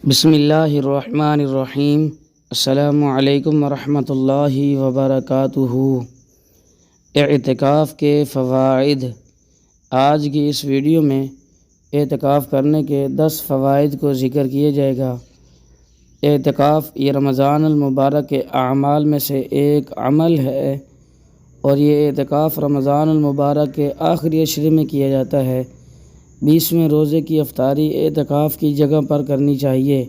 بسم اللہ الرحمن الرحیم۔ السلام علیکم ورحمۃ اللہ وبرکاتہ۔ اعتکاف کے فوائد۔ آج کی اس ویڈیو میں اعتکاف کرنے کے 10 فوائد کو ذکر کیا جائے گا۔ اعتکاف یہ رمضان المبارک کے اعمال میں سے ایک عمل ہے اور یہ اعتکاف رمضان المبارک کے آخری عشرے میں کیا جاتا ہے۔ 20ویں روزے کی افطاری اعتکاف کی جگہ پر کرنی چاہیے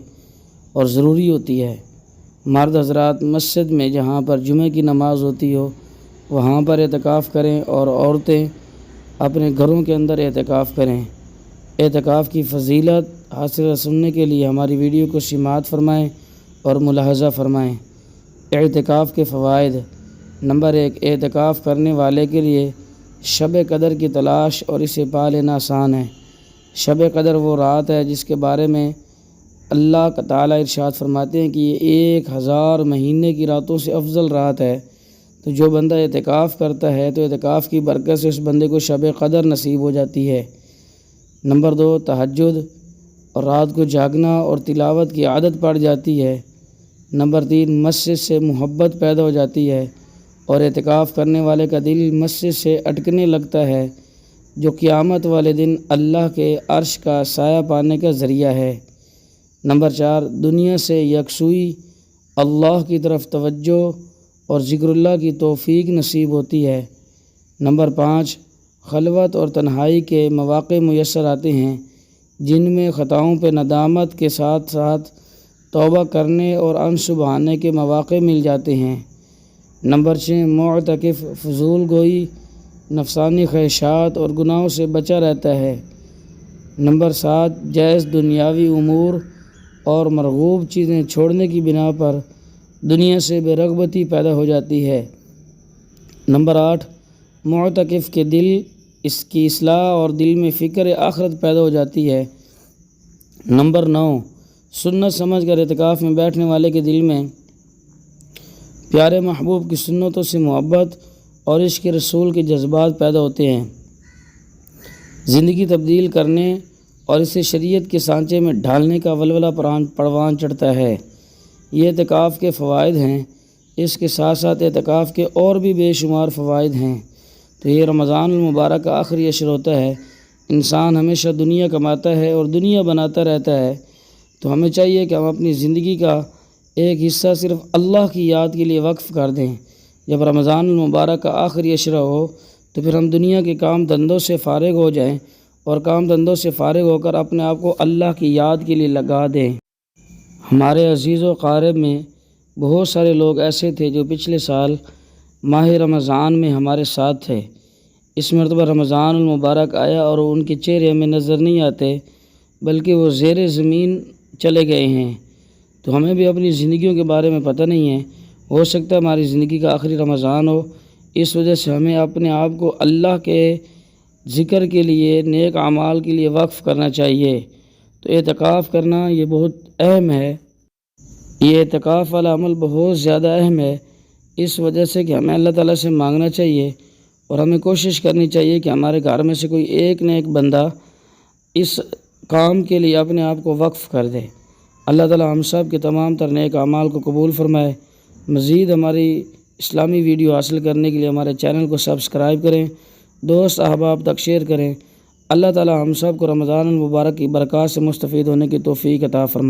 اور ضروری ہوتی ہے۔ مرد حضرات مسجد میں جہاں پر جمعہ کی نماز ہوتی ہو وہاں پر اعتکاف کریں اور عورتیں اپنے گھروں کے اندر اعتکاف کریں۔ اعتکاف کی فضیلت حاصل سننے کے لیے ہماری ویڈیو کو سماعت فرمائیں اور ملاحظہ فرمائیں۔ اعتکاف کے فوائد۔ نمبر 1، اعتکاف کرنے والے کے لیے شب قدر کی تلاش اور اسے پا لینا آسان ہے۔ شب قدر وہ رات ہے جس کے بارے میں اللہ تعالیٰ ارشاد فرماتے ہیں کہ یہ 1000 مہینے کی راتوں سے افضل رات ہے۔ تو جو بندہ اعتکاف کرتا ہے تو اعتکاف کی برکت سے اس بندے کو شب قدر نصیب ہو جاتی ہے۔ نمبر 2، تہجد اور رات کو جاگنا اور تلاوت کی عادت پڑ جاتی ہے۔ نمبر 3، مسجد سے محبت پیدا ہو جاتی ہے اور اعتکاف کرنے والے کا دل مسجد سے اٹکنے لگتا ہے جو قیامت والے دن اللہ کے عرش کا سایہ پانے کا ذریعہ ہے۔ نمبر 4، دنیا سے یکسوئی، اللہ کی طرف توجہ اور ذکر اللہ کی توفیق نصیب ہوتی ہے۔ نمبر 5، خلوت اور تنہائی کے مواقع میسر آتے ہیں جن میں خطاؤں پہ ندامت کے ساتھ ساتھ توبہ کرنے اور انصب بہانے کے مواقع مل جاتے ہیں۔ نمبر 6، معتکف فضول گوئی، نفسانی خواہشات اور گناہوں سے بچا رہتا ہے۔ نمبر 7، جائز دنیاوی امور اور مرغوب چیزیں چھوڑنے کی بنا پر دنیا سے بے رغبتی پیدا ہو جاتی ہے۔ نمبر 8، معتکف کے دل اس کی اصلاح اور دل میں فکر آخرت پیدا ہو جاتی ہے۔ نمبر 9، سنت سمجھ کر اعتکاف میں بیٹھنے والے کے دل میں پیارے محبوب کی سنتوں سے محبت اور عشق رسول کے جذبات پیدا ہوتے ہیں۔ زندگی تبدیل کرنے اور اسے شریعت کے سانچے میں ڈھالنے کا ولولہ پروان چڑھتا ہے۔ یہ اعتکاف کے فوائد ہیں۔ اس کے ساتھ ساتھ اعتکاف کے اور بھی بے شمار فوائد ہیں۔ تو یہ رمضان المبارک کا آخری عشر ہوتا ہے۔ انسان ہمیشہ دنیا کماتا ہے اور دنیا بناتا رہتا ہے، تو ہمیں چاہیے کہ ہم اپنی زندگی کا ایک حصہ صرف اللہ کی یاد کے لیے وقف کر دیں۔ جب رمضان المبارک کا آخری عشرہ ہو تو پھر ہم دنیا کے کام دھندوں سے فارغ ہو جائیں اور کام دھندوں سے فارغ ہو کر اپنے آپ کو اللہ کی یاد کے لیے لگا دیں۔ ہمارے عزیز و اقارب میں بہت سارے لوگ ایسے تھے جو پچھلے سال ماہ رمضان میں ہمارے ساتھ تھے۔ اس مرتبہ رمضان المبارک آیا اور ان کے چہرے ہمیں نظر نہیں آتے بلکہ وہ زیر زمین چلے گئے ہیں۔ تو ہمیں بھی اپنی زندگیوں کے بارے میں پتہ نہیں ہے، ہو سکتا ہے ہماری زندگی کا آخری رمضان ہو، اس وجہ سے ہمیں اپنے آپ کو اللہ کے ذکر کے لیے، نیک اعمال کے لیے وقف کرنا چاہیے۔ تو اعتکاف کرنا یہ بہت اہم ہے۔ یہ اعتکاف والا عمل بہت زیادہ اہم ہے، اس وجہ سے کہ ہمیں اللہ تعالیٰ سے مانگنا چاہیے اور ہمیں کوشش کرنی چاہیے کہ ہمارے گھر میں سے کوئی ایک نہ ایک بندہ اس کام کے لیے اپنے آپ کو وقف کر دے۔ اللہ تعالیٰ ہم سب کے تمام تر نیک اعمال کو قبول فرمائے۔ مزید ہماری اسلامی ویڈیو حاصل کرنے کے لیے ہمارے چینل کو سبسکرائب کریں، دوست احباب تک شیئر کریں۔ اللہ تعالیٰ ہم سب کو رمضان المبارک کی برکات سے مستفید ہونے کی توفیق عطا فرمائے۔